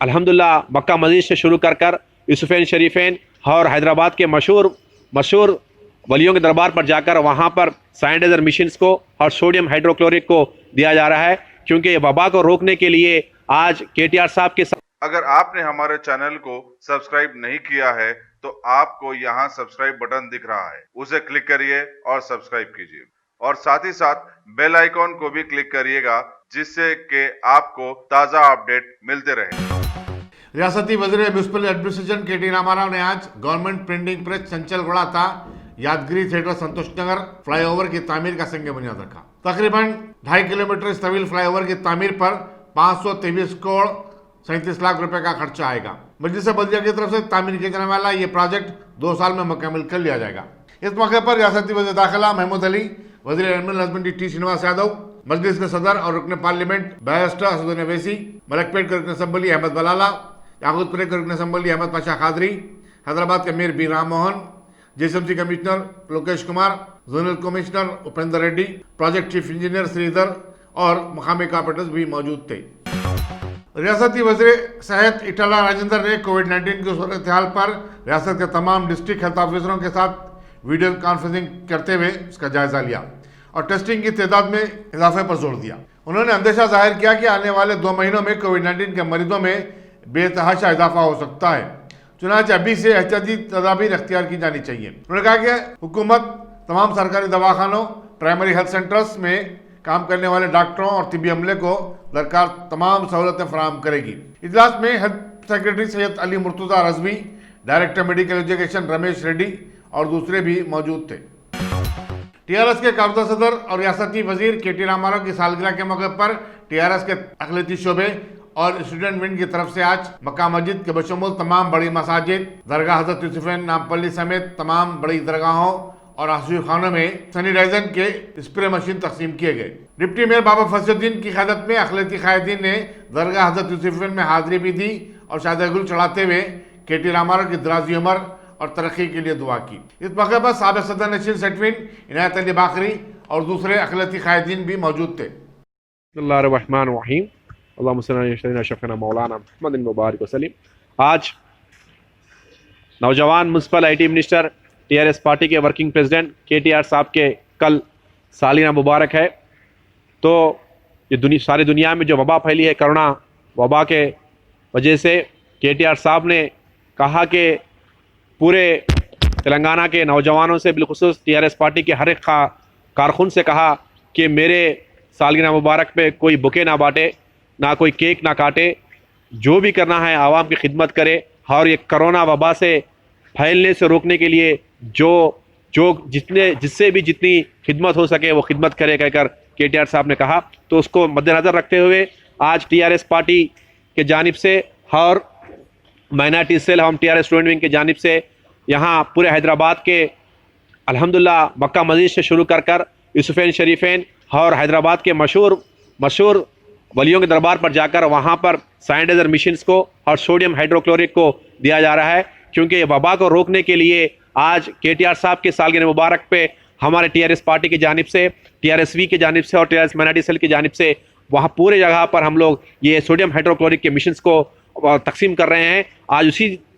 अल्हम्दुलिल्लाह मक्का मस्जिद से शुरू कर कर यूसुफैन शरीफैन और हैदराबाद के मशहूर मशहूर वलियों के दरबार पर जाकर वहाँ पर सैनिटाइजर मशीन्स को और सोडियम हाइड्रोक्लोरिक को दिया जा रहा है, क्योंकि वबा को रोकने के लिए आज केटीआर साहब के अगर आपने हमारे चैनल को सब्सक्राइब नहीं किया है तो आपको यहाँ सब्सक्राइब बटन दिख रहा है, उसे क्लिक करिए और सब्सक्राइब कीजिए और साथ ही साथ बेल आइकॉन को भी क्लिक करिएगा, जिससे कि आपको ताज़ा अपडेट मिलते रहे। रियासती वज़ीर म्यूनसिपल एडमिनिस्ट्रेशन के टी रामाराव ने आज गवर्नमेंट प्रिंटिंग प्रेस चंचलगौड़ा था यादगिरी थिएटर संतोष नगर फ्लाईओवर की तामीर का संग बुनियाद रखा। तकरीबन 2.5 किलोमीटर इस तवील फ्लाईओवर की तामीर पर 523 करोड़ 37 लाख रुपए का खर्चा आएगा। मजलिस बल्दिया की तरफ से तामीर किया जाने वाला ये प्रोजेक्ट 2 साल में मुकम्मल कर लिया जाएगा। इस मौके पर रियासती वज़ीर दाखिला महमूद अली, वज़ीर animal husbandry T Srinivas Yadav, Majlis के सदर और रुकन पार्लियामेंट बैरिस्टर असदुद्दीन अवैसी, मलकपेट के रुकन असम्बली अहमद बलाला, याकूतपुर के रुकन असम्बली अहमद पाशा कादरी, हैदराबाद के mayor B Ram Mohan, GSMC commissioner Lokesh Kumar, zonal commissioner Upendra Reddy, project chief engineer Sridhar और मकामी कॉर्पोरेटर्स भी मौजूद थे। रियासती वज़ीर सेहत इटाला राजेंद्र ने कोविड-19 की सूरत हाल पर रियासत के तमाम डिस्ट्रिक्ट हेल्थ ऑफिसरों के साथ वीडियो कॉन्फ्रेंसिंग करते हुए इसका जायजा लिया और टेस्टिंग की तादाद में इजाफे पर जोर दिया। उन्होंने अंदेशा जाहिर किया कि आने वाले 2 महीनों में कोविड-19 के मरीजों में बेतहाशा इजाफा हो सकता है, चुनांचे अभी से एहतियाती तदाबीर अख्तियार की जानी चाहिए। उन्होंने कहा कि हुकूमत तमाम सरकारी दवाखानों, प्राइमरी हेल्थ सेंटर्स में काम करने वाले डॉक्टरों और तिबी अमले को दरकार तमाम सहूलतें फराहम करेगी। इजलास में health secretary Syed Ali Murtaza Razvi, director medical education Ramesh Reddy और दूसरे भी मौजूद थे। टीआरएस के कारदा सदर और रियासती वजीर के टी रामाराव की सालगिरह के मौके पर टीआरएस के अक़लियती शोबे और स्टूडेंट विंग की तरफ से आज मक्का मस्जिद के बशमूल तमाम बड़ी मसाजिद, दरगाह हज़रत यूसुफैन नामपल्ली समेत तमाम बड़ी दरगाहों और आसूर खानों में सैनिटाइजर के स्प्रे मशीन तकसीम किए गए। डिप्टी मेयर बाबा फसलुद्दीन की क़यादत में अक़लियती क़ायदीन ने दरगाह हज़रत यूसुफैन में हाज़िरी भी दी और शादगुल चढ़ाते हुए के टी रामाराव की दराज़ी उम्र और तरक्की के लिए दुआ की। इस मौके पर साबिक़ सदर नशीन सेठवीन, इनायत अली बाकरी और दूसरे अक़लियती क़ायदीन भी मौजूद थे। आज नौजवान municipal IT minister TRS party के वर्किंग प्रेसिडेंट केटीआर साहब के कल सालिना मुबारक है। तो ये सारी दुनिया में जो वबा फैली है कोरोना वबा के वजह से, केटीआर साहब ने कहा कि पूरे तेलंगाना के नौजवानों से, बिलखुसूस टीआरएस पार्टी के हर एक कारकुन से कहा कि मेरे सालगिरह मुबारक पे कोई बुके ना बांटे, ना कोई केक ना काटे, जो भी करना है आवाम की खिदमत करे और ये कोरोना वबा से फैलने से रोकने के लिए जिससे भी जितनी खिदमत हो सके वो खिदमत करे कहकर केटीआर साहब ने कहा। तो उसको मद्देनज़र रखते हुए आज टीआरएस पार्टी के जानिब से और माइनॉरिटी सेल हम टीआरएस स्टूडेंट विंग के जानिब से यहाँ पूरे हैदराबाद के अल्हम्दुलिल्लाह मक्का मस्जिद से शुरू कर कर यूसुफैन शरीफैन और हैदराबाद के मशहूर वलियों के दरबार पर जाकर वहाँ पर सैनिटाइजर मशीन्स को और सोडियम हाइड्रोक्लोरिक को दिया जा रहा है, क्योंकि वबा को रोकने के लिए आज केटीआर साहब के सालगिरह मुबारक पे हमारे टीआरएस पार्टी की जानिब से, टीआरएसवी की जानिब से और टीआरएस माइनॉरिटी सेल की जानिब से वहाँ पूरे जगह पर हम लोग ये सोडियम हाइड्रोक्लोरिक के मशीन्स को तकसीम कर रहे हैं। आज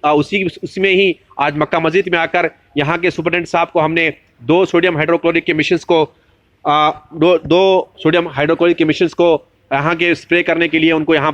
उसमें ही आज मक्का मस्जिद में आकर यहाँ के सुपरटेंडेंट साहब को हमने 2 सोडियम हाइड्रोक्लोरिक के मशीन्स को सोडियम हाइड्रोक्लोरिक के मशीन्स को यहाँ के स्प्रे करने के लिए उनको यहाँ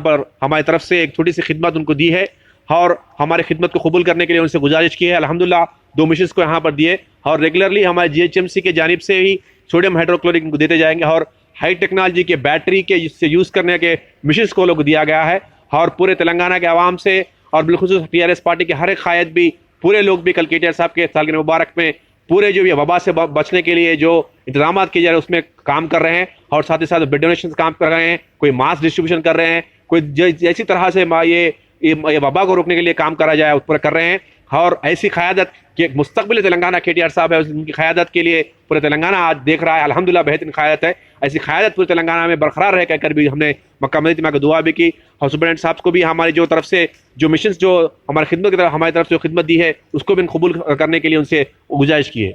पर हमारी तरफ से एक छोटी सी खिदमत उनको दी है और हमारी खिदमत को कबूल करने के लिए उनसे गुजारिश की है। अल्हम्दुलिल्लाह 2 मशीन्स को यहाँ पर दिए और रेगुलरली हमारे जीएचएमसी के जानिब से ही सोडियम हाइड्रोक्लोरिक उनको देते जाएंगे और हाई टेक्नोलॉजी के बैटरी के जिससे यूज़ करने के मशीन्स को लोग दिया गया है। और पूरे तेलंगाना के आवाम से और बिलखुसूस टीआरएस पार्टी के हर एक कायद भी, पूरे लोग भी कल केटीआर साहब के सालगिरह मुबारक में पूरे जो ये वबा से बचने के लिए जो इंतजाम किए जा रहे हैं उसमें काम कर रहे हैं और साथ ही साथ ब्लड डोनेशन काम कर रहे हैं, कोई मास्क डिस्ट्रीब्यूशन कर रहे हैं, कोई जैसी तरह से ये वबा को रोकने के लिए काम करा जाए उस पर कर रहे हैं। और ऐसी क़यादत कि मुस्तक़बिल तेलंगाना केटीआर साहब है, उनकी क़यादत के लिए पूरे तेलंगाना आज देख रहा है। अल्हम्दुलिल्लाह बेहतरीन क़यादत है। ऐसी क़यादत पूरे तेलंगाना में बरकरार रहे कहकर भी हमने मक्का मस्जिद में दुआ भी की और सुपरटेंडेंट साहब को भी हमारी जो तरफ से जो मिशंस जो हमारी खिदमत की तरफ हमारी तरफ से खिदमत दी है उसको भी कबूल करने के लिए उनसे गुजारिश की है।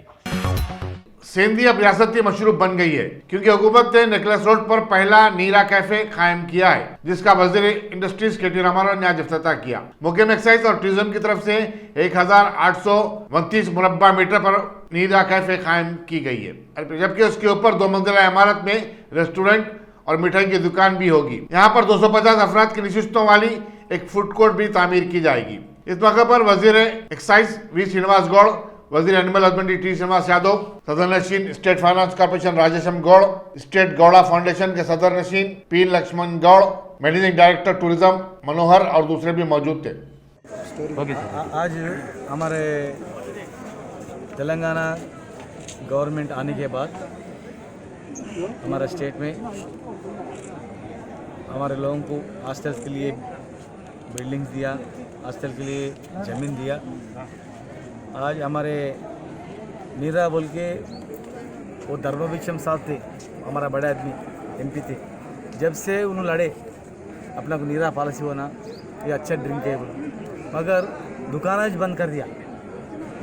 सेंधी अब रियासती मशरूब बन गई है क्योंकि हुकूमत ने नेकलेस रोड पर पहला नीरा कैफे कायम किया है, जिसका वजीर इंडस्ट्रीज के.टी. रामाराव ने आज इफ्तिताह किया। मौके में एक्साइज और टूरिज्म की तरफ से 1829 मुरब्बा मीटर पर नीरा कैफे कायम की गई है, जबकि उसके ऊपर 2 मंजिला इमारत में रेस्टोरेंट और मिठाई की दुकान भी होगी। यहाँ पर 250 अफराद की नशिस्तों वाली एक फूड कोर्ट भी तामीर की जाएगी। इस मौके पर वजीर एक्साइज वी श्रीनिवास गौड़, वजीर animal husbandry T Srinivas Yadav, सदर नशीन state finance corporation Rajesham Goud, state Gouda foundation के सदर नशीन P Laxman Goud, managing director tourism Manohar और दूसरे भी मौजूद थे। आज हमारे तेलंगाना गवर्नमेंट आने के बाद हमारे स्टेट में हमारे लोगों को हॉस्टल्स के लिए बिल्डिंग्स दिया, हॉस्टल के लिए ज़मीन दिया। आज हमारे नीरा बोल के वो धर्मभिक्षम साहब थे, हमारा बड़े आदमी MP थे, जब से उन्होंने लड़े अपना को नीरा पॉलिसी होना ये अच्छा ड्रिंक है बोला, मगर दुकान आज बंद कर दिया,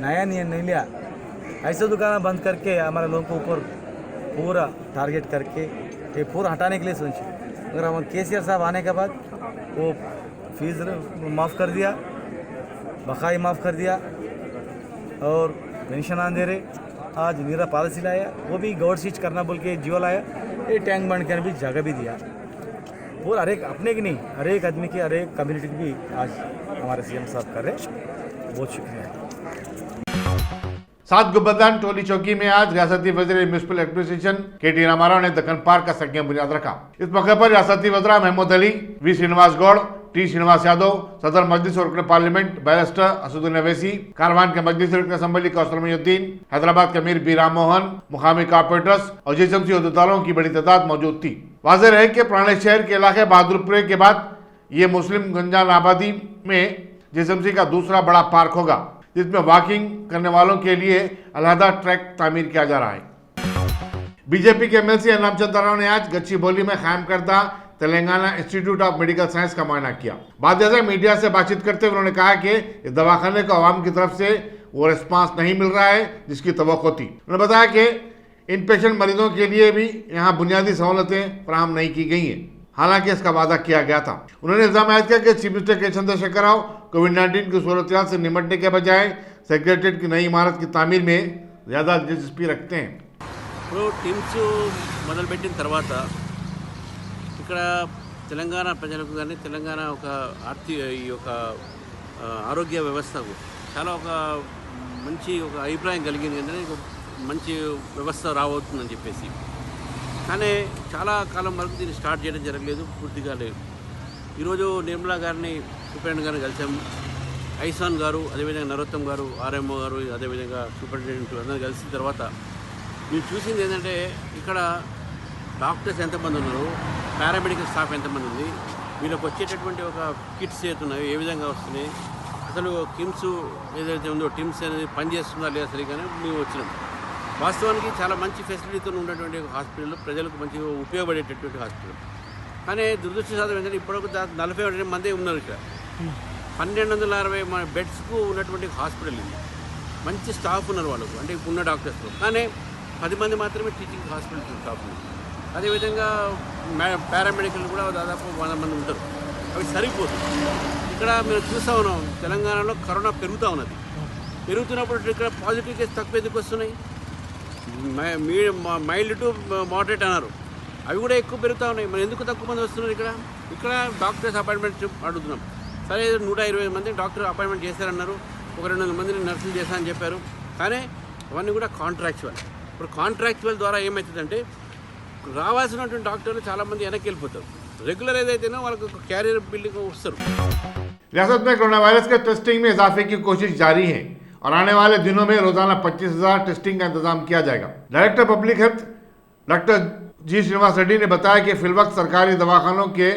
नया नियम नहीं लिया। ऐसे दुकान बंद करके हमारे लोगों को ऊपर पूरा टारगेट करके ये पूरा हटाने के लिए सोचे, मगर हम KCR साहब आने के बाद वो फीस माफ़ कर दिया, बकाई माफ़ कर दिया और पेंशन आन दे रहे। आज नीरा पॉलिसी लाया, वो भी गौर सीच करना बोल के जियो लाया, ये टैंक बंद कर भी जगह भी दिया। पूरा हर एक अपने की नहीं, हर एक आदमी की, हर एक कम्युनिटी की भी आज हमारे CM साहब कर रहे। बहुत शुक्रिया। सात गुब्बदान टोली चौकी में आज रियासती वजीर म्यूनिसिपल एडमिनिस्ट्रेशन के.टी. रामाराव ने दक्कन पार्क का संज्ञा बुनियाद रखा। इस मौके पर रियासती वज़रा महमूद अली, वी श्रीनिवास गौड़, टी श्रीनिवास यादव, सदर मजलिस और रुकन पार्लियामेंट बैरिस्टर असदुद्दीन अवैसी, कारवान के मजलिस रुकन असम्बली कौसर मोहिउद्दीन, हैदराबाद के अमीर बी राम मोहन, मुकामी कॉर्पोरेटर्स और GSMC अहदेदारों की बड़ी तादाद मौजूद थी। वाज़ेह है कि पुराने शहर के इलाके बहादुरपुरे के बाद ये मुस्लिम गंजान आबादी में GSMC का दूसरा बड़ा पार्क होगा, जिसमें वॉकिंग करने वालों के लिए अलहदा ट्रैक तामीर किया जा रहा है। बीजेपी के MLC रामचंद्र राव ने आज गच्चीबौली में कायम करदा Telangana institute of medical science का मुआयना किया। बाद में मीडिया से बातचीत करते हुए उन्होंने कहा कि इस दवाखाने को आवाम की तरफ से वो रिस्पांस नहीं मिल रहा है जिसकी तवक्को थी। उन्होंने बताया कि इन पेशेंट मरीजों के लिए भी यहाँ बुनियादी सहूलतें फराहम नहीं की गई हैं, हालांकि इसका वादा किया गया था। उन्होंने इल्जाम आयद किया कि चीफ मिनिस्टर के चंद्रशेखर राव कोविड-19 की सूरत से निपटने के बजाय सेक्रेटरीट की नई इमारत की तामीर में ज़्यादा दिलचस्पी रखते हैं। ఇప్పుడు టీమ్స్ మొదలుపెట్టిన తర్వాత ఇక్కడ తెలంగాణ ప్రజలకు కానీ తెలంగాణ ఒక ఈ యొక్క ఆరోగ్య వ్యవస్థకు చాలా ఒక మంచి ఒక అభిప్రాయం కలిగింది అంటే మంచి వ్యవస్థ రాబోతుందని చెప్పేసి, కానీ చాలా కాలం వరకు దీన్ని స్టార్ట్ చేయడం జరగలేదు, పూర్తిగా లేదు. ఈరోజు నిర్మలా గారిని సూపరింటెండెంట్ గారిని కలిసాము, ఐసాన్ గారు, అదేవిధంగా నరోత్తం గారు, RMO గారు, అదేవిధంగా సూపరింటెండెంట్ అందరూ కలిసిన తర్వాత మేము చూసింది ఏంటంటే ఇక్కడ డాక్టర్స్ ఎంతమంది ఉన్నారు, పారామెడికల్ స్టాఫ్ ఎంతమంది ఉంది, వీళ్ళకి వచ్చేటటువంటి ఒక కిట్స్ ఏతున్నాయి, ఏ విధంగా వస్తున్నాయి, అసలు కిమ్స్ ఏదైతే ఉందో టిమ్స్ అనేది పనిచేస్తుందా లేదా సరిగానే మేము వచ్చినాం. వాస్తవానికి చాలా మంచి ఫెసిలిటీతో ఉన్నటువంటి ఒక హాస్పిటల్, ప్రజలకు మంచిగా ఉపయోగపడేటటువంటి హాస్పిటల్. కానీ దురదృష్టశాతం ఏంటంటే ఇప్పటివరకు 40 మంది ఉన్నారు ఇక్కడ. 1260 బెడ్స్కు ఉన్నటువంటి హాస్పిటల్ ఇది. మంచి స్టాఫ్ ఉన్నారు వాళ్ళకు, అంటే ఉన్న డాక్టర్స్లో, కానీ 10 మంది మాత్రమే టీచింగ్ హాస్పిటల్ స్టాఫ్ ఉన్నారు. అదేవిధంగా పారామెడికల్ కూడా దాదాపు 100 మంది ఉంటారు. అవి సరిపోతుంది. ఇక్కడ మేము చూస్తూ ఉన్నాం తెలంగాణలో కరోనా పెరుగుతూ ఉన్నది. పెరుగుతున్నప్పుడు ఇక్కడ పాజిటివ్ కేసు తక్కువ ఎందుకు వస్తున్నాయి? మైల్డ్ టు మోడరేట్ అన్నారు, అవి కూడా ఎక్కువ పెరుగుతూ ఉన్నాయి. మరి ఎందుకు తక్కువ మంది వస్తున్నారు? ఇక్కడ డాక్టర్స్ అపాయింట్మెంట్ అడుగుతున్నాం. సరే 120 మంది డాక్టర్ అపాయింట్మెంట్ చేశారన్నారు, ఒక 200 మందిని నర్సులు చేశారని చెప్పారు, కానీ అవన్నీ కూడా కాంట్రాక్చువల్. ఇప్పుడు కాంట్రాక్చువల్ ద్వారా ఏమవుతుందంటే రావాల్సినటువంటి డాక్టర్లు చాలామంది వెనక్కి వెళ్ళిపోతారు. రెగ్యులర్ ఏదైతేనో వాళ్ళకు క్యారియర్ బిల్డింగ్ వస్తారు. रियासत में कोरोना वायरस के टेस्टिंग में इजाफे की कोशिश जारी है और आने वाले दिनों में रोजाना 25,000 टेस्टिंग का इंतजाम किया जाएगा। डायरेक्टर पब्लिक हेल्थ डॉक्टर जी श्रीनिवास रेड्डी ने बताया कि फिलवक्त सरकारी दवाखानों के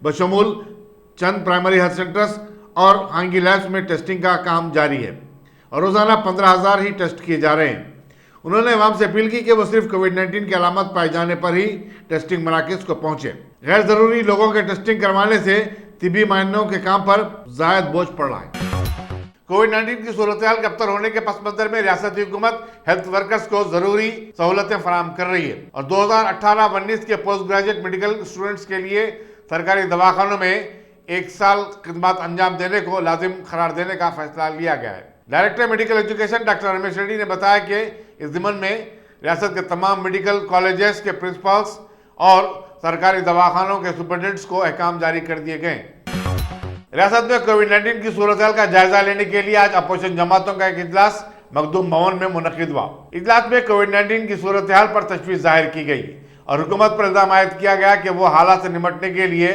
बशमूल चंद प्राइमरी हेल्थ सेंटर्स और हांगी लैब्स में टेस्टिंग का काम जारी है और रोजाना 15,000 ही टेस्ट किए जा रहे हैं। उन्होंने आवाम से अपील की कि वो सिर्फ कोविड-19 की अलामत पाए जाने पर ही टेस्टिंग मराकज़ को पहुंचे। गैर जरूरी लोगों के टेस्टिंग करवाने से तिबी मायनों के काम पर जायद बोझ पड़ रहा है। कोविड-19 की सूरत हाल कब्तर होने के पस मंजर में रियासती हुकूमत हेल्थ वर्कर्स को जरूरी सहूलतें फराहम कर रही है और 2018-19 के पोस्ट ग्रेजुएट मेडिकल स्टूडेंट्स के लिए सरकारी दवाखानों में 1 साल खिदमत अंजाम देने को लाजिम करार देने का फैसला लिया गया है। Director medical education doctor Ramesh Reddy ने बताया कि इस जिम्मन में रियासत के तमाम मेडिकल कॉलेजेस के प्रिंसिपल्स और सरकारी दवाखानों के सुपरिटेंडेंट्स को अहकाम जारी कर दिए गए। रियासत में कोविड-19 की सूरत हाल का जायजा लेने के लिए आज अपोजिशन जमातों का एक इजलास मखदूम भवन में मुनक्किद हुआ। इजलास में कोविड-19 की सूरत हाल पर तशवीश जाहिर की गई और हुकूमत पर इल्जाम आयद किया गया कि वो हालात से निपटने के लिए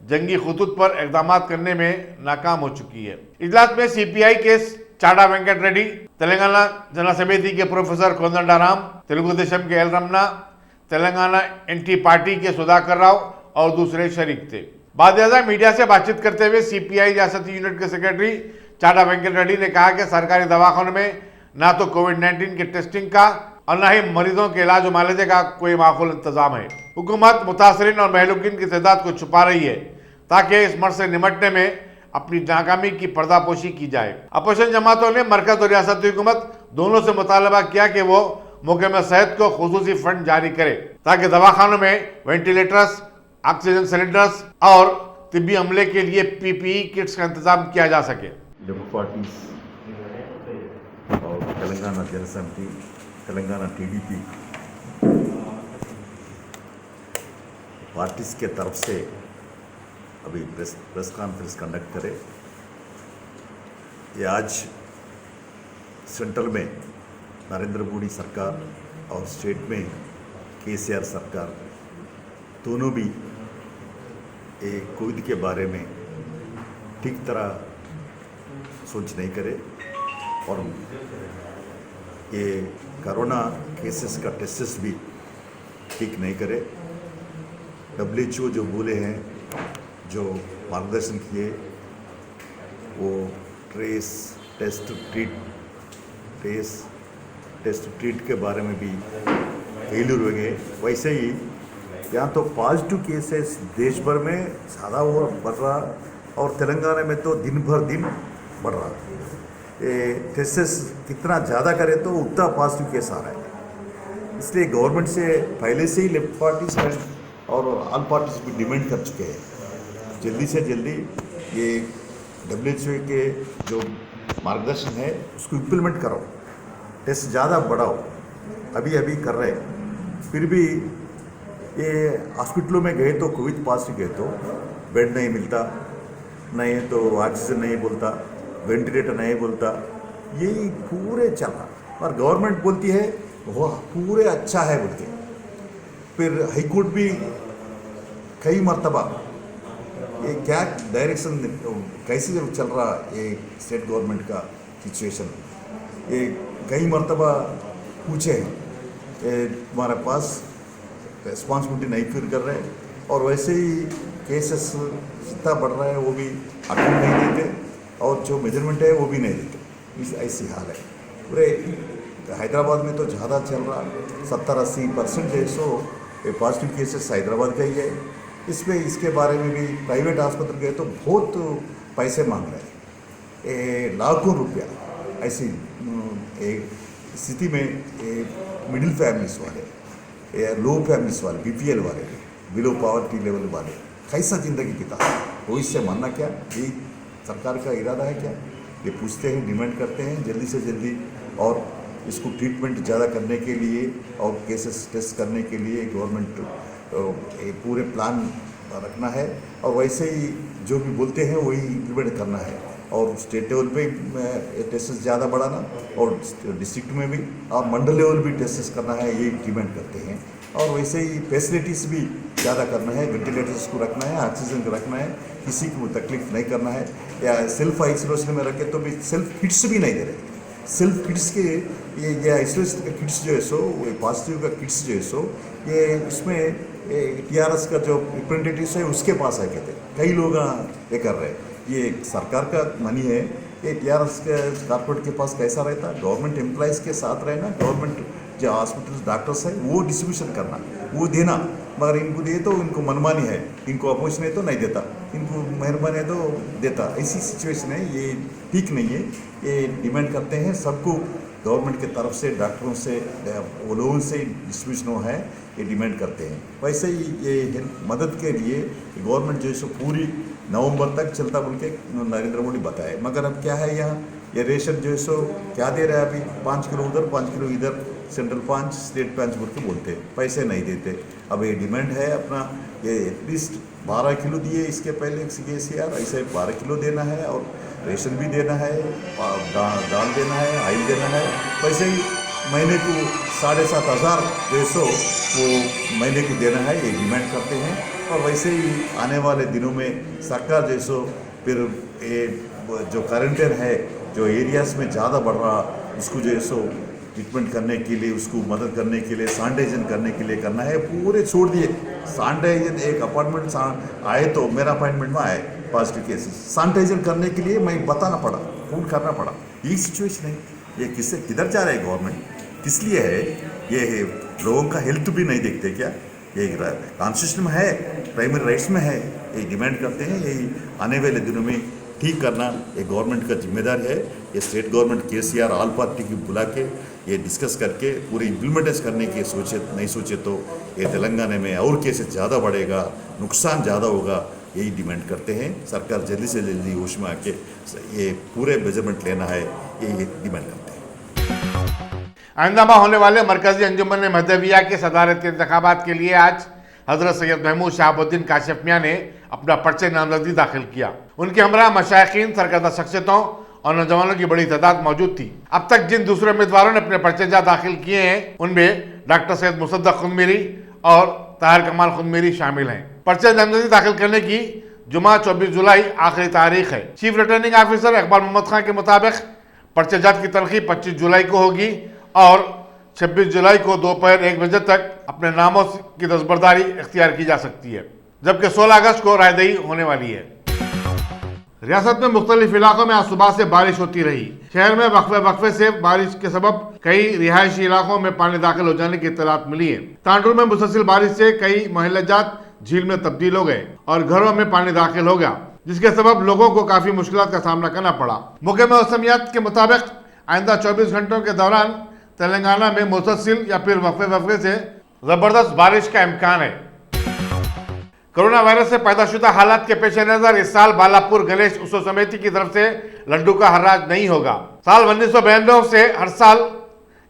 जंगी खतूत पर इकदाम करने में नाकाम हो चुकी है। इजलास में CPI के चाडा वेंकट रेड्डी, तेलंगाना जन समिति के प्रोफेसर कोदंडाराम, तेलुगु देशम के L Ramana, Telangana NT party के सुधाकर राव और दूसरे शरीक थे। बादशाह मीडिया से बातचीत करते हुए CPI रियासती यूनिट के सेक्रेटरी चाडा वेंकट रेड्डी ने कहा कि सरकारी दवाखानों में ना तो कोविड-19 के टेस्टिंग का और न ही मरीजों के इलाज मुआलजे का कोई माकूल इंतजाम है। हुकूमत मुतासरीन और महलूकिन की तादाद को छुपा रही है ताकि इस मर्ज से निपटने में अपनी नाकामी की पर्दापोशी की जाए। अपोजिशन जमातों ने मरकज और रियासती हुकूमत दोनों से मुतालबा किया कि वो महकमा सेहत को खुसूसी फंड जारी करे ताकि दवाखानों में वेंटिलेटर्स, ऑक्सीजन सिलेंडर्स और तिब्बी अमले के लिए PPE किट्स का इंतजाम किया जा सके। लेफ्ट पार्टीज और तेलंगाना जनसमिति, तेलंगाना TDP पार्टीज के तरफ से अभी प्रेस कॉन्फ्रेंस कंडक्ट करे। ये आज सेंट्रल में नरेंद्र मोदी सरकार और स्टेट में KCR सरकार दोनों भी कोविड के बारे में ठीक तरह सोच नहीं करे और ये कोरोना केसेस का टेस्टेस भी ठीक नहीं करे। WHO जो बोले हैं, जो मार्गदर्शन किए, वो ट्रेस टेस्ट ट्रीट के बारे में भी फेल्यूर हो गए। वैसे ही यहाँ तो पॉजिटिव केसेस देश भर में ज़्यादा वो बढ़ रहा और तेलंगाना में तो दिन भर दिन बढ़ रहा। ये टेस्टेस कितना ज़्यादा करे तो उतना पॉजिटिव केस आ रहा है। इसलिए गवर्नमेंट से पहले से ही लेफ्ट पार्टीज और ऑल पार्टीज भी डिमांड कर चुके हैं, जल्दी से जल्दी ये WHO के जो मार्गदर्शन है उसको इम्प्लीमेंट करो, टेस्ट ज़्यादा बढ़ाओ। अभी कर रहे हैं, फिर भी ये हॉस्पिटलों में गए तो कोविड पॉजिटिव गए तो बेड नहीं मिलता, नहीं तो ऑक्सीजन नहीं बोलता, वेंटिलेटर नहीं बोलता, यही पूरे चल रहा। और गवर्नमेंट बोलती है वो पूरे अच्छा है बोलते, फिर हाईकोर्ट भी कई मरतबा ये क्या डायरेक्शन कैसे चल रहा ये स्टेट गवर्नमेंट का सिचुएशन, ये कई मरतबा पूछे हमारे पास रिस्पॉन्सिबिलिटी नहीं फील कर रहे और वैसे ही केसेस जितना बढ़ रहा है वो भी अटेंड नहीं देते और जो मेजरमेंट है वो भी नहीं देते। इस ऐसी हाल है। पूरे हैदराबाद में तो ज़्यादा चल रहा, 70-80% है सो पॉजिटिव केसेस हैदराबाद का ही है। इसमें इसके बारे में भी प्राइवेट आस्पत्रि गए तो बहुत पैसे मांग रहे हैं, लाखों रुपया। ऐसी स्थिति में मिडिल फैमिलीज वाले, लो फैमिलीज वाले, BPL वाले, बिलो पॉवर्टी लेवल वाले कैसा ज़िंदगी बिता, वो इससे मानना क्या, ये सरकार का इरादा है क्या? ये पूछते हैं, डिमांड करते हैं जल्दी से जल्दी और इसको ट्रीटमेंट ज़्यादा करने के लिए और केसेस टेस्ट करने के लिए गवर्नमेंट पूरे प्लान रखना है और वैसे ही जो भी बोलते हैं वही इम्प्लीमेंट करना है और स्टेट लेवल पे टेस्ट ज़्यादा बढ़ाना और डिस्ट्रिक्ट में भी और मंडल लेवल भी टेस्ट करना है, ये डिमांड करते हैं। और वैसे ही फैसिलिटीज़ भी ज़्यादा करना है, वेंटिलेटर्स को रखना है, ऑक्सीजन को रखना है, किसी को तकलीफ नहीं करना है। या सेल्फ आइसोलेशन में रखे तो भी सेल्फ किट्स भी नहीं दे रहे। सेल्फ किट्स के ये आइसोलेशन का किट्स जो है सो, पॉजिटिव का किट्स जो है सो, ये उसमें TRS का जो रिप्रेजेंटेटिव्स है उसके पास है कहते, कई लोग ये कर रहे हैं। ये सरकार का मनी है, ये TRS के कॉर्पोरेट के पास कैसा रहता, गवर्नमेंट एम्प्लॉइज़ के साथ रहना, गवर्नमेंट जो हॉस्पिटल डॉक्टर्स है वो डिस्ट्रीब्यूशन करना, वो देना, मगर इनको दिए तो इनको मनमानी है, इनको अपोजिशन है तो नहीं देता, इनको मेहरबानी है तो देता। ऐसी सिचुएशन है, ये ठीक नहीं है। ये डिमांड करते हैं सबको गवर्नमेंट की तरफ से, डॉक्टरों से, वो लोगों से डिस्ट्रीब्यूशन हो है, ये डिमांड करते हैं। वैसे ही ये मदद के लिए गवर्नमेंट जो है सो पूरी नवंबर तक चलता बोल के नरेंद्र मोदी बताए। मगर अब क्या है, यहाँ ये रेशन जो है सो क्या दे रहा है अभी, 5 किलो उधर 5 किलो इधर, सेंट्रल 5 स्टेट 5 बोल के बोलते, पैसे नहीं देते। अब ये डिमांड है अपना, ये एटलीस्ट 12 किलो दिए इसके पहले CACR, ऐसे 12 किलो देना है और रेशन भी देना है, दाल देना है, ऑयल देना है। वैसे ही महीने को 7,500 जो सो वो महीने को देना है, ये डिमांड करते हैं। और वैसे ही आने वाले दिनों में सरकार जो सो फिर ये जो क्वारंटाइन है, जो एरियाज में ज़्यादा बढ़ रहा, उसको जो है सो ट्रीटमेंट करने के लिए, उसको मदद करने के लिए, सैनिटाइजन करने के लिए करना है। पूरे छोड़ दिए सैनिटाइजन, एक अपार्टमेंट आए तो मेरा अपार्टमेंट में आए पॉजिटिव केसेस, सैनिटाइजन करने के लिए मैं बताना पड़ा, फ़ोन करना पड़ा। ये सिचुएशन है। ये किससे किधर जा रहा है गवर्नमेंट, किस लिए है? ये लोगों का हेल्थ भी नहीं देखते क्या? ये कॉन्स्टिट्यूशन में है, प्राइमरी राइट्स में है, ये डिमांड करते हैं। यही आने वाले दिनों में ठीक करना ये गवर्नमेंट का जिम्मेदार है। ये state government KCR all party की बुला के ये डिस्कस करके पूरे इम्प्लीमेंटेशन करने की नहीं सोचे तो ये तेलंगाना में और केसेस ज़्यादा बढ़ेगा, नुकसान ज़्यादा होगा। यही डिमांड करते हैं। सरकार जल्दी से जल्दी होश में आके ये पूरे मेजरमेंट लेना है, यही डिमांड करते हैं। आइंदामा होने वाले मरकजी अंजुमन महदविया के सदारती इंतखाबात के लिए आज हजरत सैयद महमूद शहाबुद्दीन काशिफ मियां ने अपना पर्चे नामजदगी दाखिल किया। उनके हमरा मशाइखीन, सरकर्दा शख्सियतों और नौजवानों की बड़ी तादाद मौजूद थी। अब तक जिन दूसरे उम्मीदवारों ने अपने पर्चे दाखिल किए हैं उनमें डॉक्टर सैयद मुसद्दक खुदमीरी और ताहिर कमाल खुदमीरी शामिल हैं। पर्चे नामजदगी दाखिल करने की जुमा 24 जुलाई आखिरी तारीख है। Chief returning officer Iqbal Mohammad Khan के मुताबिक पर्चे की तनखी 25 जुलाई को होगी और 26 जुलाई को दोपहर 1 बजे तक अपने नामों की दस्तबरदारी इख्तियार की जा सकती है, जबकि 16 अगस्त को रायदही होने वाली है। रियासत में मुख्तलिफ इलाकों में आज सुबह से बारिश होती रही। शहर में वक्फे से बारिश के सबब कई रिहायशी इलाकों में पानी दाखिल हो जाने की इत्तलात मिली है। तांडुर में मुसलसल बारिश से कई मोहल्लेजात झील में तब्दील हो गए और घरों में पानी दाखिल हो गया, जिसके सबब लोगों को काफी मुश्किलात का सामना करना पड़ा। महकमा मौसमियात के मुताबिक आइंदा 24 घंटों के दौरान तेलंगाना में मुसलसल या फिर वक्फे से जबरदस्त बारिश का इम्कान है। कोरोना वायरस से पैदाशुदा हालात के पेश नजर इस साल बालापुर गणेश उत्सव समिति की तरफ से लड्डू का हर्राज नहीं होगा। साल 1992 से हर साल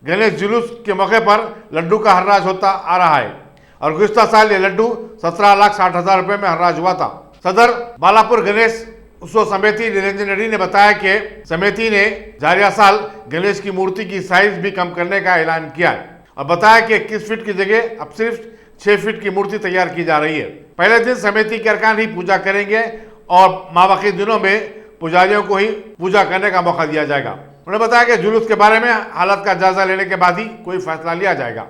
गणेश जुलूस के मौके पर लड्डू का हर्राज होता आ रहा है और गुज़िश्ता साल ये लड्डू 17,60,000 रुपए में हर्राज हुआ था। सदर बालापुर गणेश उत्सव समिति निरंजन रेड्डी ने बताया कि समिति ने जारिया साल गणेश की मूर्ति की साइज भी कम करने का ऐलान किया है और बताया कि 21 फीट की जगह अब सिर्फ 6 फीट की मूर्ति तैयार की जा रही है। पहले दिन समिति के अरकान ही पूजा करेंगे और माबाकी दिनों में पुजारियों को ही पूजा करने का मौका दिया जाएगा। उन्होंने बताया कि जुलूस के बारे में हालत का जायजा लेने के बाद ही कोई फैसला लिया जाएगा।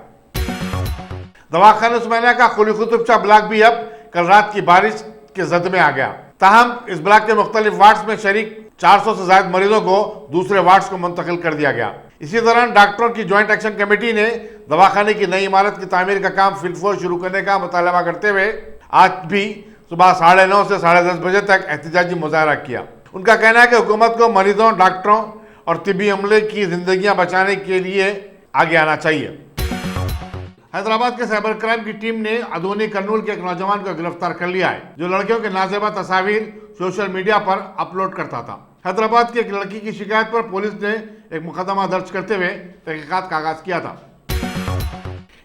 दवाखाना उस्मानिया का कुली कुतुब ब्लॉक भी अब कल रात की बारिश के जद में आ गया। ताहम इस ब्लॉक के मुख्तलिफ वार्ड्स में शरीक 400 से ज्यादा मरीजों को दूसरे वार्ड्स को मुंतकिल कर दिया गया। इसी दौरान डॉक्टरों की ज्वाइंट एक्शन कमेटी ने दवाखाने की नई इमारत की तामीर का काम फिलफोर शुरू करने का मुतालबा करते हुए आज भी सुबह 9:30 से 10:30 बजे तक एहतजाजी मुजाहरा किया। उनका कहना है कि हुकूमत को मरीजों, डॉक्टरों और तिब्बी अमले की जिंदगियां बचाने के लिए आगे आना चाहिए। हैदराबाद के साइबर क्राइम की टीम ने अदोनी कर्नूल के एक नौजवान को गिरफ्तार कर लिया है जो लड़कियों के नाजेबा तस्वीर सोशल मीडिया पर अपलोड करता था। हैदराबाद की एक लड़की की शिकायत पर पुलिस ने एक मुकदमा दर्ज करते हुए तहकीकात का आगाज किया था।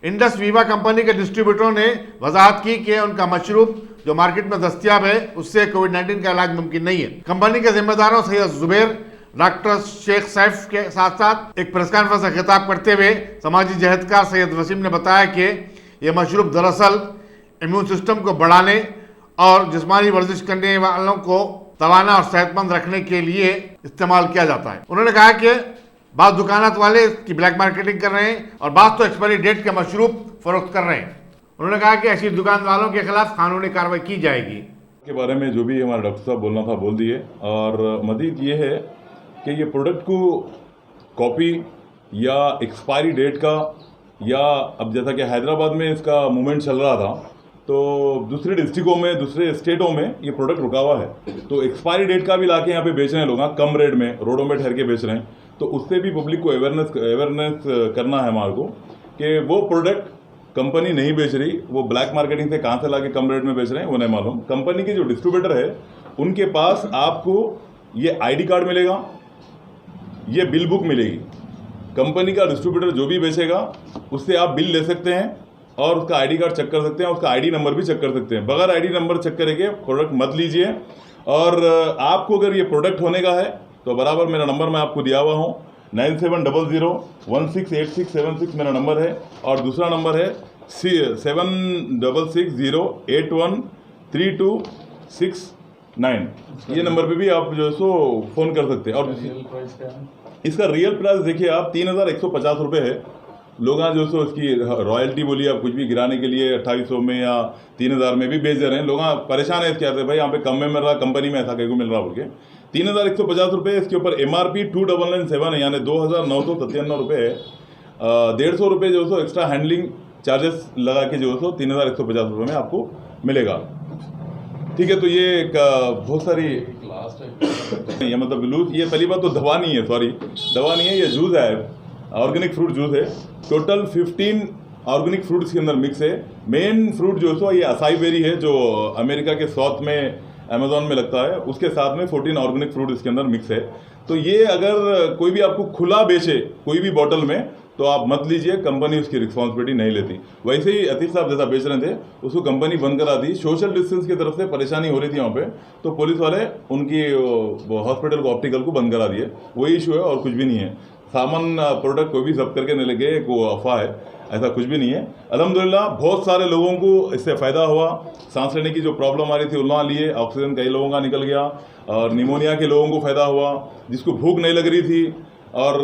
इंडस वीवा कंपनी के डिस्ट्रीब्यूटरों ने वजाहत की कि उनका मशरूब जो मार्केट में दस्तियाब है उससे कोविड-19 का इलाज मुमकिन नहीं है। कंपनी के जिम्मेदारों सैयद जुबैर, डॉक्टर शेख सैफ के साथ साथ एक प्रेस कॉन्फ्रेंस से खिताब करते हुए समाजी जहदकार सैयद वसीम ने बताया कि यह मशरूब दरअसल इम्यून सिस्टम को बढ़ाने और जिस्मानी वर्जिश करने वालों को तवाना और सेहतमंद रखने के लिए इस्तेमाल किया जाता है। उन्होंने कहा कि बाद दुकानात वाले इसकी ब्लैक मार्केटिंग कर रहे हैं और बाद तो एक्सपायरी डेट के मशरूब फरोख्त कर रहे हैं। उन्होंने कहा कि ऐसी दुकान वालों के खिलाफ कानूनी कार्रवाई की जाएगी। के बारे में जो भी हमारे डॉक्टर साहब बोलना था बोल दिए और मजीद ये है कि ये प्रोडक्ट को कॉपी या एक्सपायरी डेट का या अब जैसा कि हैदराबाद में इसका मूवमेंट चल रहा था तो दूसरे डिस्ट्रिक्टों में, दूसरे स्टेटों में ये प्रोडक्ट रुका हुआ है, तो एक्सपायरी डेट का भी लाके यहाँ पे बेच रहे हैं लोग, कम रेट में रोडों में ठहर के बेच रहे हैं। तो उससे भी पब्लिक को अवेयरनेस करना है हमारे को कि वो प्रोडक्ट कंपनी नहीं बेच रही, वो ब्लैक मार्केटिंग से कहाँ से लाके कम रेट में बेच रहे हैं वो नहीं मालूम। कंपनी के जो डिस्ट्रीब्यूटर है उनके पास आपको ये ID कार्ड मिलेगा, ये बिल बुक मिलेगी। कंपनी का डिस्ट्रीब्यूटर जो भी बेचेगा उससे आप बिल ले सकते हैं और उसका ID कार्ड चेक कर सकते हैं, उसका ID नंबर भी चेक कर सकते हैं। बगैर ID नंबर चेक करेंगे प्रोडक्ट मत लीजिए। और आपको अगर ये प्रोडक्ट होने का है तो बराबर मेरा नंबर मैं आपको दिया हुआ हूँ, 9700168676 मेरा नंबर है, और दूसरा नंबर है 7660813269। ये नंबर पे भी आप जो है सो फ़ोन कर सकते हैं। और इसका रियल प्राइस देखिए आप 3150 रुपये है। लोग जो सो इसकी रॉयल्टी बोलिए आप कुछ भी गिराने के लिए 2800 में या 3000 में भी बेच दे रहे हैं। लोग परेशान है इसके आते भाई यहाँ पे कम में मिल रहा, कंपनी में ऐसा कहीं को मिल रहा बोल के। 3150 रुपये, इसके ऊपर MRP 2997 है, यानी 2997 रुपये है। 150 रुपये जो सो एक्स्ट्रा हैंडलिंग चार्जेस लगा के जो सो 3150 रुपये में आपको मिलेगा। ठीक है, तो ये एक बहुत सारी ये मतलब लूज, ये पहली बात तो दवा नहीं है, सॉरी दवा नहीं है, ये जूस है, ऑर्गेनिक फ्रूट जूस है। टोटल 15 ऑर्गेनिक फ्रूट इसके अंदर मिक्स है। मेन फ्रूट जो सो ये असाई बेरी है जो अमेरिका के साउथ में अमेजोन में लगता है, उसके साथ में 14 ऑर्गेनिक फ्रूट इसके अंदर मिक्स है। तो ये अगर कोई भी आपको खुला बेचे कोई भी बॉटल में तो आप मत लीजिए, कंपनी उसकी रिस्पॉन्सिबिलिटी नहीं लेती। वैसे ही अतीक साहब जैसा बेच रहे थे उसको कंपनी बंद करा दी, सोशल डिस्टेंस की तरफ से परेशानी हो रही थी वहाँ पे, तो पुलिस वाले उनकी हॉस्पिटल को ऑप्टिकल को बंद करा दिए। वही इशू है और कुछ भी नहीं है। सामान प्रोडक्ट कोई भी जब्त करके नहीं लगे, वो अफवाह है, ऐसा कुछ भी नहीं है। अल्हम्दुलिल्लाह बहुत सारे लोगों को इससे फ़ायदा हुआ। सांस लेने की जो प्रॉब्लम आ रही थी उन्होंने लिए, ऑक्सीजन कई लोगों का निकल गया, और निमोनिया के लोगों को फ़ायदा हुआ, जिसको भूख नहीं लग रही थी, और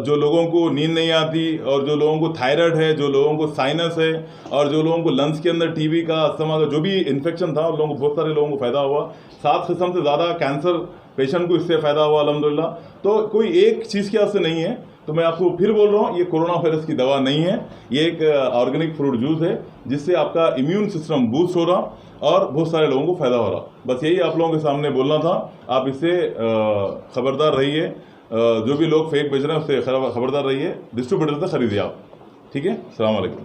जो लोगों को नींद नहीं आती, और जो लोगों को थायराइड है, जो लोगों को साइनस है, और जो लोगों को लंग्स के अंदर टीबी का, अस्थमा का जो भी इन्फेक्शन था उन लोगों को, बहुत सारे लोगों को फ़ायदा हुआ। 7 किस्म से ज़्यादा कैंसर पेशेंट को इससे फ़ायदा हुआ अल्हम्दुलिल्लाह। तो कोई एक चीज़ के वास्ते नहीं है। तो मैं आपको फिर बोल रहा हूँ, ये कोरोना वायरस की दवा नहीं है, ये एक ऑर्गेनिक फ्रूट जूस है जिससे आपका इम्यून सिस्टम बूस्ट हो रहा और बहुत सारे लोगों को फ़ायदा हो रहा। बस यही आप लोगों के सामने बोलना था। आप इससे खबरदार रहिए, जो भी लोग फेक बेच रहे हैं उससे खबरदार रहिए, डिस्ट्रीब्यूटर से खरीदिए आप। ठीक है, अस्सलाम वालेकुम।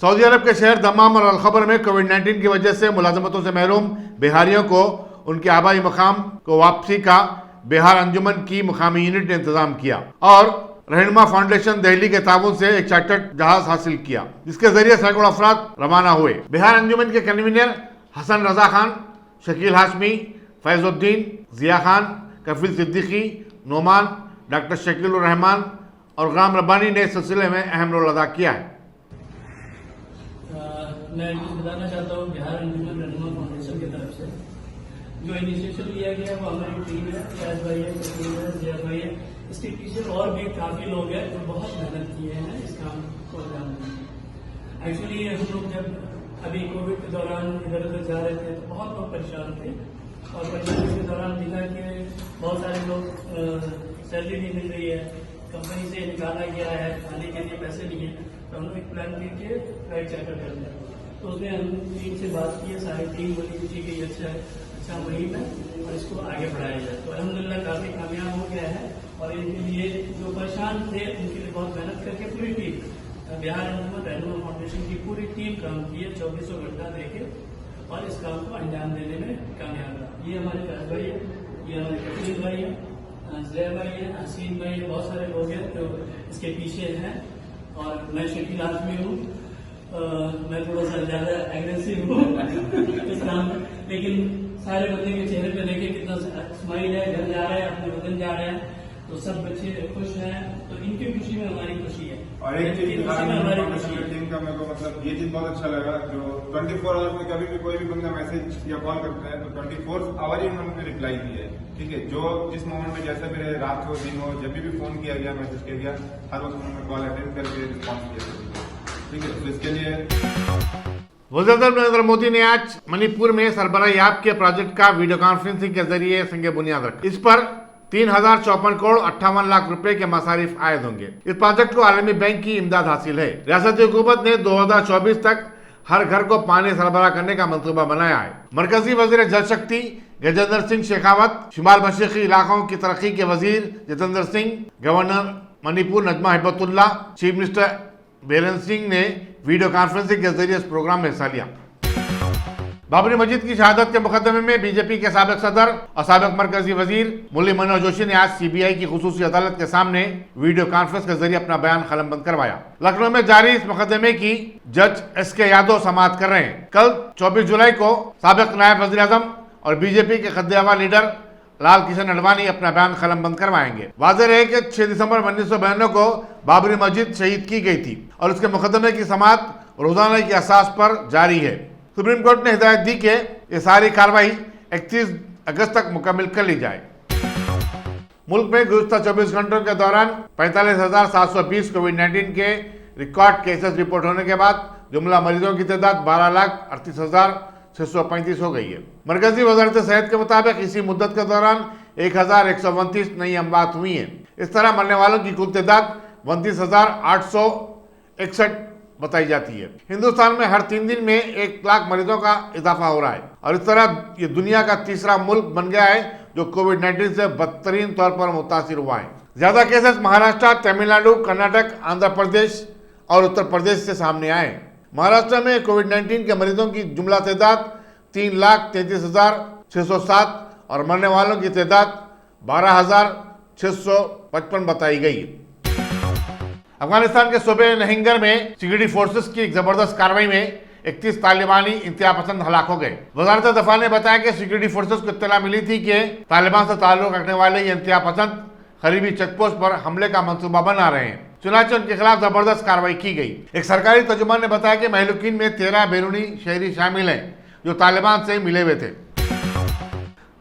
सऊदी अरब के शहर दमाम और अलखबर में कोविड-19 की वजह से मुलाजमतों से महरूम बिहारियों को उनके आबाई मकाम को वापसी का बिहार अंजुमन की मुकामी यूनिट ने इंतजाम किया और रहनुमा फाउंडेशन दिल्ली के ताउन से एक चार्टर्ड जहाज हासिल किया, जिसके जरिए सैकड़ों अफराद रवाना हुए। बिहार अंजुमन के कन्वीनर हसन रजा खान, शकील हाशमी, फैजुद्दीन, जिया खान, कफील सिद्दीकी, नोमान, डॉक्टर शकील रहमान और गुलाम रब्बानी ने इस सिलसिले में अहम रोल अदा किया है। मैं बताना चाहता हूँ बिहार अंजुमन रहनुमा फाउंडेशन की तरफ से जो इनिशिएटिव लिया गया वो हमारी टीम है, शायद भाई है, शकील है, जिया भाई है, इसके पीछे और भी काफी लोग हैं जो बहुत मेहनत किए हैं इस काम को अंजाम देने में। एक्चुअली हम लोग जब अभी कोविड के दौरान इधर उधर जा रहे थे तो बहुत लोग परेशान थे, और परेशानी के दौरान दिखा कि बहुत सारे लोग सैलरी नहीं मिल रही है, कंपनी से निकाला गया है, खाने के लिए पैसे नहीं है। तो हम लोग एक प्लान करके फ्लाइट चार्टर कर दिया। तो उसमें हम टीम से बात की है, सारी टीम बोली ठीक है, अच्छा मुहिम है और इसको आगे बढ़ाया जाए। तो अल्हम्दुलिल्लाह काफी कामयाब हो गया है, और इनके लिए जो परेशान थे उनके लिए बहुत मेहनत करके पूरी टीम बिहार अंजुमन रहनुमा फाउंडेशन की पूरी टीम काम की है, 2400 घंटा देके, और इस काम को अंजाम देने में कामयाब रहा। ये हमारे फैज भाई है, ये हमारे कफील भाई है, जय भाई है, हसीन भाई है, बहुत सारे लोग हैं जो इसके पीछे हैं। और मैं शकील आदमी हूँ, मैं थोड़ा सा ज्यादा एग्रेसिव हूँ इस काम में, लेकिन सारे बच्चे के चेहरे पे देखे कितना स्माइल है, घर जा रहे हैं, अपने वतन जा रहे हैं, तो सब बच्चे खुश हैं। तो इनकी खुशी में हमारी खुशी है। और एक चीज टीम का मेरे को मतलब ये चीज बहुत अच्छा लगा, जो 24 आवर्स में कभी भी कोई भी बंदा मैसेज या कॉल करता है तो 24 आवर ही उन्होंने रिप्लाई किया है। ठीक है, जो जिस मोमेंट में जैसा भी रहे, रात हो दिन हो, जब भी फोन किया गया, मैसेज किया गया, हर वक्त उन्होंने कॉल अटेंड करके रिस्पॉन्स किया। ठीक है, तो इसके लिए वज़ीर-ए-आज़म नरेंद्र मोदी ने आज मणिपुर में सरबराह के प्रोजेक्ट का वीडियो कॉन्फ्रेंसिंग के जरिए संग बुनियाद रखा। इस पर 3054 करोड़ 58 लाख रुपए के मसारिफ आयद होंगे। इस प्रोजेक्ट को आलमी बैंक की इमदाद हासिल है। रियासती हुकूमत ने 2024 तक हर घर को पानी सरबराह करने का मंसूबा बनाया है। मरकजी वजीर जल शक्ति गजेंद्र सिंह शेखावत, शुमाल मशरकी इलाकों की तरक्की के वजीर Jitendra Singh, governor Manipur Najma Heptulla, chief minister Biren Singh ने वीडियो कॉन्फ्रेंसिंग के जरिए इस प्रोग्राम में हिस्सा लिया। बाबरी मस्जिद की शहादत के मुकदमे में बीजेपी के साबिक सदर और साबिक मरकजी वजीर मुरली मनोहर जोशी ने आज सीबीआई की खुसूसी अदालत के सामने वीडियो कॉन्फ्रेंस के जरिए अपना बयान कलमबंद करवाया। लखनऊ में जारी इस मुकदमे की जज एसके यादव समाअत कर रहे हैं। कल 24 जुलाई को साबिक नायब वजीर आजम और बीजेपी के कद्दावर लीडर लाल किशन अडवाणी अपना बयान कलमबंद करवाएंगे। वाज़ेह रहे कि 6 दिसंबर 1992 को बाबरी मस्जिद शहीद की गई थी और उसके मुकदमे की समाअत रोजाना की असास पर जारी है। सुप्रीम कोर्ट ने हिदायत दी कि ये सारी कार्रवाई 31 अगस्त तक मुकम्मल कर ली जाए। मुल्क में गुज़िश्ता 24 घंटों के दौरान 45,720 कोविड-19 के रिकॉर्ड केसेस रिपोर्ट होने के बाद जुमला मरीजों की तादाद 12,38,635 हो गई है। मरकजी वजारत सेहत के मुताबिक इसी मुद्दत के दौरान 1,129 नई अमवात हुई हैं। इस तरह मरने वालों की कुल तादाद 29,861 बताई जाती है। हिंदुस्तान में हर 3 दिन में 1 लाख मरीजों का इजाफा हो रहा है और इस तरह ये दुनिया का तीसरा मुल्क बन गया है जो कोविड-19 से बदतरीन तौर पर मुतासिर हुआ है। ज्यादा केसेस महाराष्ट्र, तमिलनाडु, कर्नाटक, आंध्र प्रदेश और उत्तर प्रदेश से सामने आए। महाराष्ट्र में कोविड-19 के मरीजों की जुमला तादाद 3,33,607 और मरने वालों की तादाद 12,655 बताई गई। अफगानिस्तान के सूबे नहिंगर में सिक्योरिटी फोर्सेस की एक जबरदस्त कार्रवाई में 31 तालिबानी इंतहा पसंद हलाक हो गए। वजारत दफा ने बताया कि सिक्योरिटी फोर्सेस को इत्तला मिली थी कि तालिबान से ताल्लुक रखने वाले ये इंतहा पसंद करीबी चेकपोस्ट पर हमले का मंसूबा बना रहे हैं। चुनांचे उनके खिलाफ जबरदस्त कार्रवाई की गई। एक सरकारी तर्जुमान ने बताया कि महलूकीन में 13 बैरूनी शहरी शामिल हैं जो तालिबान से मिले हुए थे।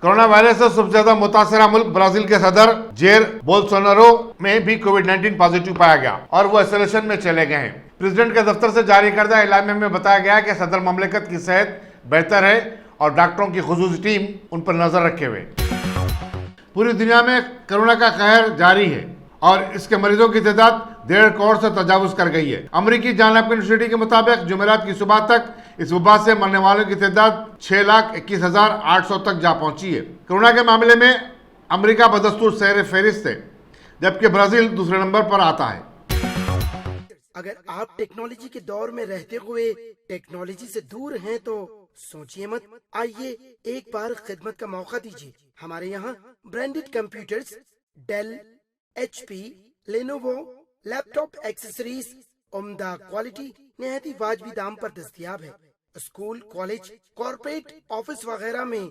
कोरोना वायरस से सबसे ज्यादा मुतासरा मुल्क ब्राजील के सदर जेर बोल्सोनारो में भी कोविड-19 पॉजिटिव पाया गया और वो आइसोलेशन में चले गए हैं। प्रेसिडेंट के दफ्तर से जारी करदा इलामे में बताया गया कि सदर ममलिकत की सेहत बेहतर है और डॉक्टरों की खुसूसी टीम उन पर नजर रखे हुए। पूरी दुनिया में कोरोना का कहर जारी है और इसके मरीजों की तादाद 1.5 करोड़ से तजावुज कर गई है। अमेरिकी जॉन हॉपकिंस यूनिवर्सिटी के मुताबिक जुमेरात की सुबह तक इस वबा से मरने वालों की तादाद 6,21,800 तक जा पहुंची है। कोरोना के मामले में अमेरिका बदस्तूर सैर फहरिस्त है जबकि ब्राजील दूसरे नंबर पर आता है। अगर आप टेक्नोलॉजी के दौर में रहते हुए टेक्नोलॉजी से दूर हैं तो सोचिए मत, आइए एक बार खिदमत का मौका दीजिए। हमारे यहाँ branded computers, Dell, HP, Lenovo, laptop accessories उम्दा क्वालिटी निहायत ही वाजबी दाम पर दस्तयाब है। स्कूल, कॉलेज, कॉर्पोरेट, ऑफिस वगैरह में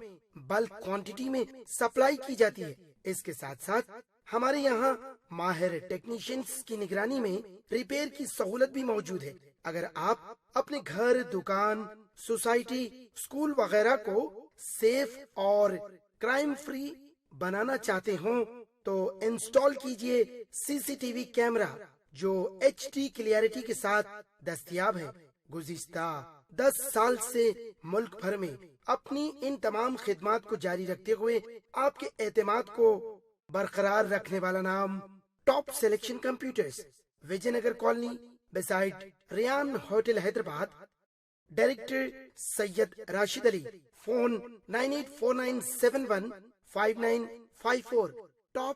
बल्क क्वांटिटी में सप्लाई की जाती है। इसके साथ साथ हमारे यहाँ माहिर टेक्नीशियंस की निगरानी में रिपेयर की सहूलत भी मौजूद है। अगर आप अपने घर, दुकान, सोसाइटी, स्कूल वगैरह को सेफ और क्राइम फ्री बनाना चाहते हो तो इंस्टॉल कीजिए CCTV कैमरा जो HD क्लियरिटी के साथ दस्तयाब है। गुज़िश्ता 10 साल से मुल्क भर में अपनी इन तमाम खिदमात को जारी रखते हुए आपके एतमाद को बरकरार रखने वाला नाम top selection computers, Vijayanagar colony beside Riyan hotel Hyderabad. Director Syed Rashid Ali. Phone 9849715954। Top